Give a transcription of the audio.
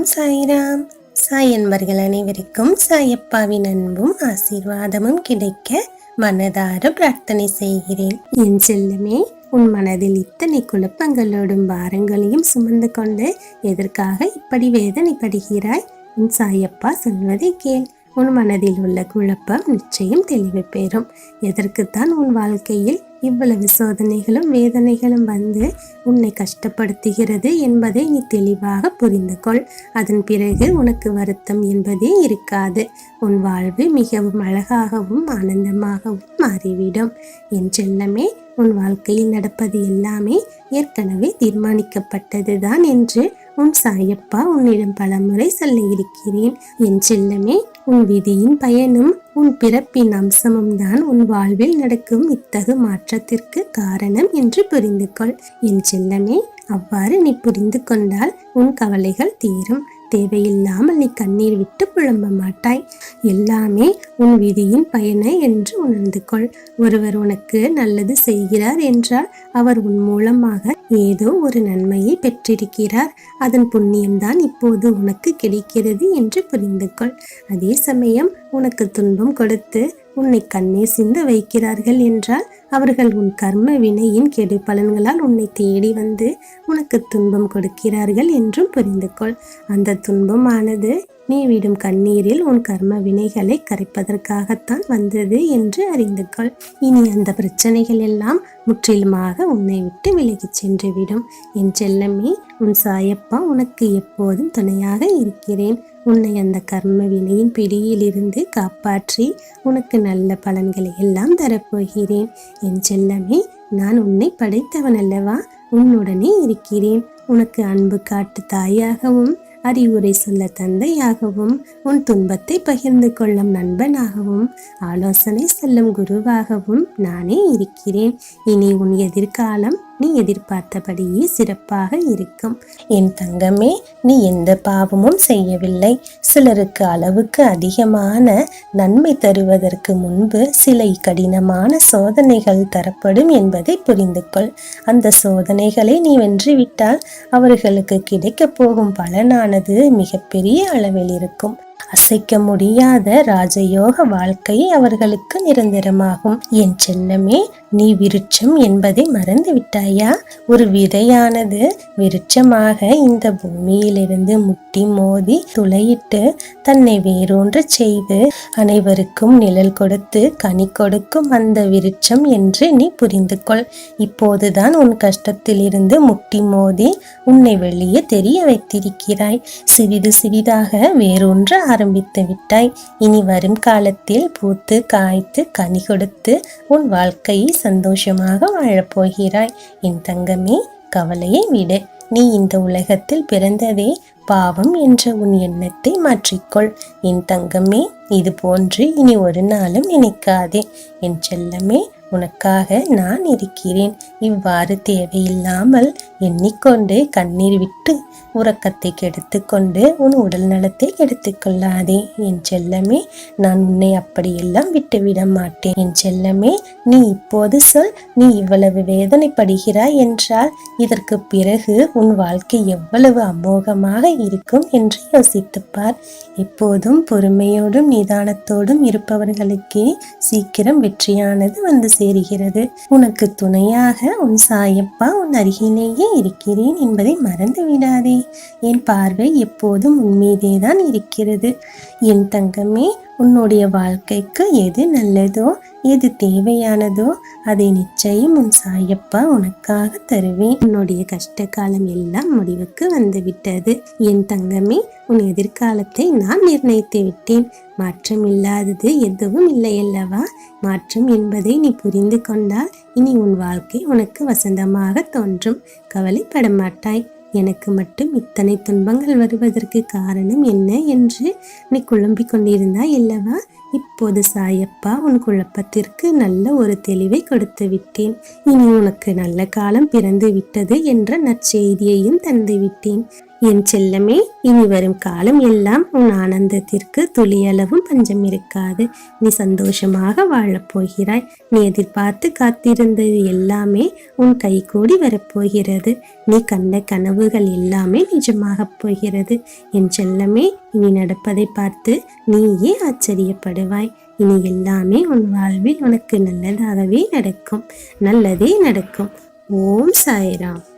ஓம் சாய்ராம். சாய் அன்பர்கள் அனைவருக்கும் சாயப்பாவின் அன்பும் ஆசீர்வாதமும் கிடைக்க மனதார பிரார்த்தனை செய்கிறேன். என் செல்லமே, உன் மனதில் இத்தனை குழப்பங்களோடும் பாரங்களையும் சுமந்து கொண்டு எதற்காக இப்படி வேதனைப்படுகிறாய்? உன் சாயப்பா சொல்வதை கேள். உன் மனதில் உள்ள குழப்பம் நிச்சயம் தெளிவு பெறும். எதற்குத்தான் உன் வாழ்க்கையில் இவ்வளவு சோதனைகளும் வேதனைகளும் வந்து உன்னை கஷ்டப்படுத்துகிறது என்பதை நீ தெளிவாக புரிந்து கொள். அதன் பிறகு உனக்கு வருத்தம் என்பதே இருக்காது. உன் வாழ்வு மிகவும் அழகாகவும் ஆனந்தமாகவும் மாறிவிடும். என் செல்லமே, உன் வாழ்க்கையில் நடப்பது எல்லாமே ஏற்கனவே தீர்மானிக்கப்பட்டதுதான் என்று உன் சாயப்பா உன்னிடம் பலமுறை சொல்ல இருக்கிறேன். என் செல்லமே, உன் விதியின் பயனும் உன் பிறப்பின் அம்சமும் தான் உன் வாழ்வில் நடக்கும் இத்தகு மாற்றத்திற்கு காரணம் என்று புரிந்து கொள். என் செல்லமே, அவ்வாறு நீ புரிந்து கொண்டால் உன் கவலைகள் தீரும். தேவையில்லாமல் நீ கண்ணீர் விட்டு புலம்ப மாட்டாய். எல்லாமே உன் விதியின் பயனை என்று உணர்ந்து கொள். ஒருவர் உனக்கு நல்லது செய்கிறார் என்றால் அவர் உன் மூலமாக ஏதோ ஒரு நன்மையை பெற்றிருக்கிறார். அதன் புண்ணியம்தான் இப்போது உனக்கு கிடைக்கிறது என்று புரிந்து கொள். அதே சமயம் உனக்கு துன்பம் கொடுத்து உன்னை கண்ணீர் சிந்த வைக்கிறார்கள் என்றால் அவர்கள் உன் கர்ம வினையின் கெடு பலன்களால் உன்னை தேடி வந்து உனக்கு துன்பம் கொடுக்கிறார்கள் என்றும் புரிந்து கொள். அந்த துன்பமானது நீ விடும் கண்ணீரில் உன் கர்ம வினைகளை கரைப்பதற்காகத்தான் வந்தது என்று அறிந்து கொள். இனி அந்த பிரச்சனைகள் எல்லாம் முற்றிலுமாக உன்னை விட்டு விலகி சென்று விடும். என் செல்லமே, உன் சாயப்பா உனக்கு எப்போதும் துணையாக இருக்கிறேன். உன்னை அந்த கர்ம வினையின் பிடியில் இருந்து காப்பாற்றி உனக்கு நல்ல பலன்களை எல்லாம் தரப்போகிறேன். என் செல்லமே, நான் உன்னை படைத்தவன் அல்லவா? உன்னுடனே இருக்கிறேன். உனக்கு அன்பு காட்டு தாயாகவும் அறிவுரை சொல்ல தந்தையாகவும் உன் துன்பத்தை பகிர்ந்து கொள்ளும் நண்பனாகவும் ஆலோசனை சொல்லும் குருவாகவும் நானே இருக்கிறேன். இனி உன் எதிர்காலம் நீ எதிர்பார்த்தபடியே சிறப்பாக இருக்கும். என் தங்கமே, நீ எந்த பாவமும் செய்யவில்லை. சிலருக்கு அளவுக்கு அதிகமான நன்மை தருவதற்கு முன்பு சில கடினமான சோதனைகள் தரப்படும் என்பதை புரிந்து கொள். அந்த சோதனைகளை நீ வென்றுவிட்டால் அவர்களுக்கு கிடைக்கப் போகும் பலனானது மிகப்பெரிய அளவில் இருக்கும். அசைக்க முடியாத ராஜயோக வாழ்க்கை அவர்களுக்கு நிரந்தரமாகும். என் செல்லமே, நீ விருட்சம் என்பதை மறந்து விட்டாயா? ஒரு விதையானது விருட்சமாக இந்த பூமியிலிருந்து முட்டி மோதி துளையிட்டு தன்னை வேரூன்ற செய்து அனைவருக்கும் நிழல் கொடுத்து கனி கொடுக்கும் அந்த விருட்சம் என்று நீ புரிந்து கொள். இப்போதுதான் உன் கஷ்டத்தில் இருந்து முட்டி மோதி உன்னை வெளியே தெரிய வைத்திருக்கிறாய். சிறிது சிறிதாக வேரூன்ற ஆரம்பித்து விட்டாய். இனி வரும் காலத்தில் பூத்து காய்த்து கனி கொடுத்து உன் வாழ்க்கையை சந்தோஷமாக வாழப்போகிறாய். என் தங்கமே, கவலையை விடு. நீ இந்த உலகத்தில் பிறந்ததே பாவம் என்ற உன் எண்ணத்தை மாற்றிக்கொள். என் தங்கமே, இது போன்று இனி ஒரு நாளும் நினைக்காதே. என் செல்லமே, உனக்காக நான் இருக்கிறேன். இவ்வாறு தேவையில்லாமல் எண்ணிக்கொண்டு கண்ணீர் விட்டு உறக்கத்தை கெடுத்து கொண்டு உன் உடல் நலத்தை கெடுத்து கொள்ளாதே. என் செல்லமே, நான் உன்னை அப்படியெல்லாம் விட்டுவிட மாட்டேன். என் செல்லமே, நீ இப்போது சொல், நீ இவ்வளவு வேதனைப்படுகிறாய் என்றால் இதற்கு பிறகு உன் வாழ்க்கை எவ்வளவு அமோகமாக இருக்கும் என்று யோசித்துப்பார். எப்போதும் பொறுமையோடும் நிதானத்தோடும் இருப்பவர்களுக்கே சீக்கிரம் வெற்றியானது வந்து சேருகிறது. உனக்கு துணையாக உன் சாயப்பா உன் அருகிலேயே இருக்கிறேன் என்பதை மறந்து விடாதே. என் பார்வை எப்போதும் உன் மீதேதான் இருக்கிறது. என் தங்கமே, உன்னுடைய வாழ்க்கைக்கு எது நல்லதோ எது தேவையானதோ அதை நிச்சயம் உன் சாயப்பா உனக்காக தருவேன். உன்னுடைய கஷ்ட காலம் எல்லாம் முடிவுக்கு வந்து விட்டது. என் தங்கமே, உன் எதிர்காலத்தை நான் நிர்ணயித்து விட்டேன். மாற்றம் இல்லாதது எதுவும் இல்லை அல்லவா? மாற்றம் என்பதை நீ புரிந்து கொண்டால் இனி உன் வாழ்க்கை உனக்கு வசந்தமாக தோன்றும். கவலைப்பட மாட்டாய். எனக்கு மட்டும் இத்தனை துன்பங்கள் வருவதற்கு காரணம் என்ன என்று நீ குழம்பிக் கொண்டிருந்தாய் அல்லவா? இப்போது சாயப்பா உன் குழப்பத்திற்கு நல்ல ஒரு தெளிவை கொடுத்து விட்டேன். இனி உனக்கு நல்ல காலம் பிறந்து விட்டது என்ற நற்செய்தியையும் தந்து விட்டேன். என் செல்லமே, இனி வரும் காலம் எல்லாம் உன் ஆனந்தத்திற்கு துளியளவும் பஞ்சம் இருக்காது. நீ சந்தோஷமாக வாழப் போகிறாய். நீ எதிர்பார்த்து காத்திருந்தது எல்லாமே உன் கைகூடி வரப்போகிறது. நீ கண்ட கனவுகள் எல்லாமே நிஜமாகப் போகிறது. என் செல்லமே, இனி நடப்பதை பார்த்து நீயே ஆச்சரியப்படுவாய். இனி எல்லாமே உன் வாழ்வில் உனக்கு நல்லதாகவே நடக்கும். நல்லதே நடக்கும். ஓம் சாய்ராம்.